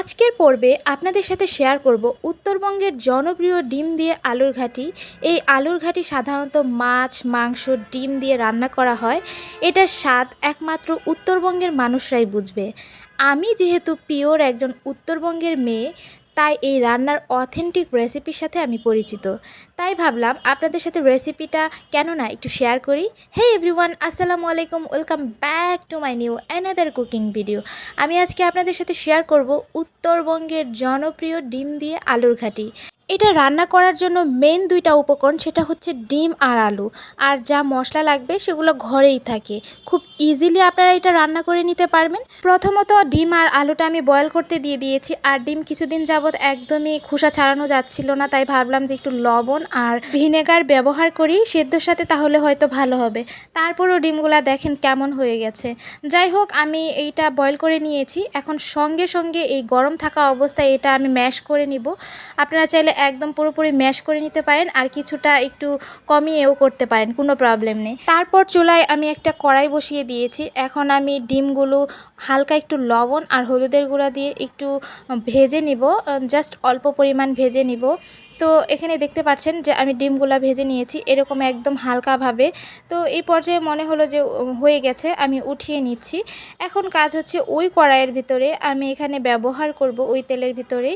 আজকের পর্বে আপনাদের সাথে শেয়ার করব উত্তরবঙ্গের জনপ্রিয় ডিম দিয়ে আলুর ঘাঁটি। এই আলুর ঘাঁটি সাধারণত মাছ, মাংস, ডিম দিয়ে রান্না করা হয়। এটার স্বাদ একমাত্র উত্তরবঙ্গের মানুষরাই বুঝবে। আমি যেহেতু পিওর একজন উত্তরবঙ্গের মেয়ে, তাই এই রান্নার অথেন্টিক রেসিপির সাথে আমি পরিচিত। তাই ভাবলাম আপনাদের সাথে রেসিপিটা কেন না একটু শেয়ার করি। হে এভরিওয়ান, আসসালামু আলাইকুম, welcome back to my new another cooking video. আমি আজকে আপনাদের সাথে শেয়ার করব উত্তরবঙ্গের জনপ্রিয় ডিম দিয়ে আলুর ঘাঁটি। এটা রান্না করার জন্য মেন দুইটা উপকরণ, সেটা হচ্ছে ডিম আর আলু। আর যা মশলা লাগবে সেগুলো ঘরেই থাকে, খুব ইজিলি আপনারা এটা রান্না করে নিতে পারবেন। প্রথমত ডিম আর আলুটা আমি বয়েল করতে দিয়ে দিয়েছি। আর ডিম কিছুদিন যাবৎ একদমই খোসা ছাড়ানো যাচ্ছিল না, তাই ভাবলাম যে একটু লবণ আর ভিনেগার ব্যবহার করি সেদ্ধর সাথে, তাহলে হয়তো ভালো হবে। তারপরও ডিমগুলা দেখেন কেমন হয়ে গেছে। যাই হোক, আমি এইটা বয়েল করে নিয়েছি। এখন সঙ্গে সঙ্গে এই গরম থাকা অবস্থায় এটা আমি ম্যাশ করে নিব। আপনারা চাইলে একদম পুরোপুরি ম্যাশ করে নিতে পারেন, আর কিছুটা একটু কমিয়েও করতে পারেন, কোনো প্রবলেম নেই। তারপর চুলায় আমি একটা কড়াই বসিয়ে দিয়েছি। এখন আমি ডিমগুলো হালকা একটু লবণ আর হলুদের গুঁড়া দিয়ে একটু ভেজে নিব, জাস্ট অল্প পরিমাণ ভেজে নিব। তো এখানে দেখতে পাচ্ছেন যে আমি ডিমগুলা ভেজে নিয়েছি এরকম একদম হালকাভাবে। তো এই পর্যায়ে মনে হলো যে হয়ে গেছে, আমি উঠিয়ে নিচ্ছি। এখন কাজ হচ্ছে ওই কড়াইয়ের ভিতরে আমি এখানে ব্যবহার করব ওই তেলের ভিতরে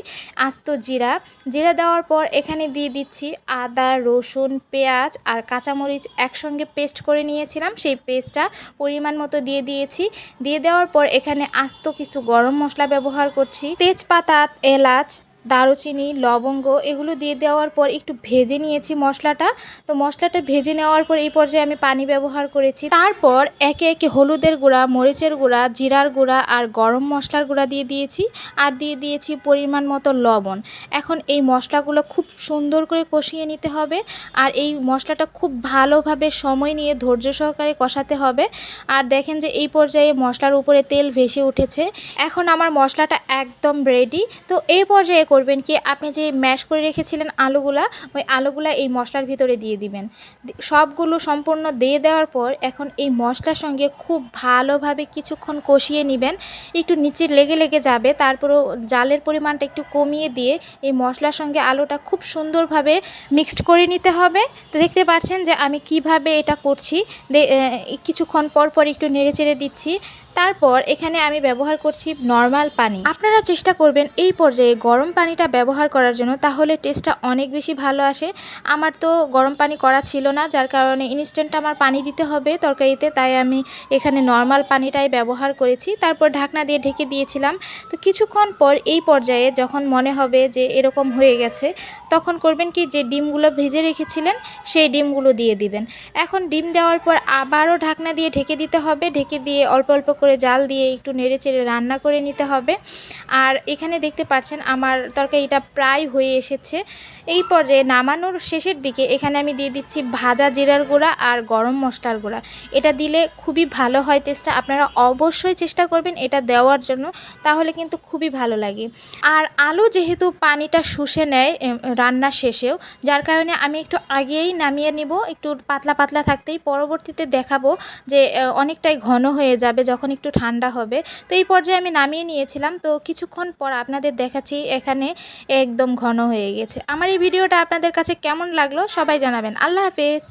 আস্ত জিরা। জিরা দেওয়ার পর এখানে দিয়ে দিচ্ছি আদা, রসুন, পেঁয়াজ আর কাঁচামরিচ একসঙ্গে পেস্ট করে নিয়েছিলাম, সেই পেস্টটা পরিমাণ মতো দিয়ে দিয়েছি। দিয়ে দেওয়ার পর এখানে আস্ত কিছু গরম মশলা ব্যবহার করছি, তেজপাতা, এলাচ, দারুচিনি, লবঙ্গ, এগুলো দিয়ে দেওয়ার পর একটু ভেজে নিয়েছি মশলাটা। তো মশলাটা ভেজে নেওয়ার পর এই পর্যায়ে আমি পানি ব্যবহার করেছি। তারপর একে একে হলুদের গুঁড়া, মরিচের গুঁড়া, জিরার গুঁড়া আর গরম মশলার গুঁড়া দিয়ে দিয়েছি, আর দিয়ে দিয়েছি পরিমাণ মতো লবণ। এখন এই মশলাগুলো খুব সুন্দর করে কষিয়ে নিতে হবে, আর এই মশলাটা খুব ভালোভাবে সময় নিয়ে ধৈর্য সহকারে কষাতে হবে। আর দেখেন যে এই পর্যায়ে মশলার উপরে তেল ভেসে উঠেছে। এখন আমার মশলাটা একদম রেডি। তো এই পর্যায়ে করবেন কি, আপনি যে ম্যাশ করে রেখেছিলেন আলুগুলা, ওই আলুগুলা এই মশলার ভিতরে দিয়ে দিবেন। সবগুলো সম্পূর্ণ দিয়ে দেওয়ার পর এখন এই মশলার সঙ্গে খুব ভালোভাবে কিছুক্ষণ কষিয়ে নেবেন। একটু নিচে লেগে লেগে যাবে, তারপরও জালের পরিমাণটা একটু কমিয়ে দিয়ে এই মশলার সঙ্গে আলুটা খুব সুন্দরভাবে মিক্সড করে নিতে হবে। তো দেখতে পাচ্ছেন যে আমি কিভাবে এটা করছি। কিছুক্ষণ পর পর একটু নেড়েচেড়ে দিচ্ছি। তারপর এখানে আমি ব্যবহার করছি নর্মাল পানি। আপনারা চেষ্টা করবেন এই পর্যায়ে গরম পানিটা ব্যবহার করার জন্য, তাহলে টেস্টটা অনেক বেশি ভালো আসে। আমার তো গরম পানি করা ছিল না, যার কারণে ইনস্ট্যান্ট আমার পানি দিতে হবে তরকারিতে, তাই আমি এখানে নর্মাল পানিটাই ব্যবহার করেছি। তারপর ঢাকনা দিয়ে ঢেকে দিয়েছিলাম। তো কিছুক্ষণ পর এই পর্যায়ে যখন মনে হবে যে এরকম হয়ে গেছে, তখন করবেন কি, যে ডিমগুলো ভেজে রেখেছিলেন সেই ডিমগুলো দিয়ে দিবেন। এখন ডিম দেওয়ার পর আবারও ঢাকনা দিয়ে ঢেকে দিতে হবে। ঢেকে দিয়ে অল্প অল্প করে জাল দিয়ে একটু নেড়েচেড়ে রান্না করে নিতে হবে। আর এখানে দেখতে পাচ্ছেন আমার তরকারিটা প্রায় হয়ে এসেছে। এই পর্যায়ে নামানোর শেষের দিকে এখানে আমি দিয়ে দিচ্ছি ভাজা জিরার গুঁড়া আর গরম মশলার গুঁড়া। এটা দিলে খুবই ভালো হয় টেস্টটা, আপনারা অবশ্যই চেষ্টা করবেন এটা দেওয়ার জন্য, তাহলে কিন্তু খুবই ভালো লাগে। আর আলু যেহেতু পানিটা শুষে নেয় রান্নার শেষেও, যার কারণে আমি একটু আগেই নামিয়ে নিব, একটু পাতলা পাতলা থাকতেই। পরবর্তীতে দেখাবো যে অনেকটাই ঘন হয়ে যাবে যখন একটু ঠান্ডা হবে। তো এই পর্যায়ে আমি নামিয়ে নিয়েছিলাম। তো কিছুক্ষণ পর আপনাদের দেখাচ্ছি এখানে একদম ঘন হয়ে গেছে। আমার এই ভিডিওটা আপনাদের কাছে কেমন লাগলো সবাই জানাবেন। আল্লাহ হাফেজ।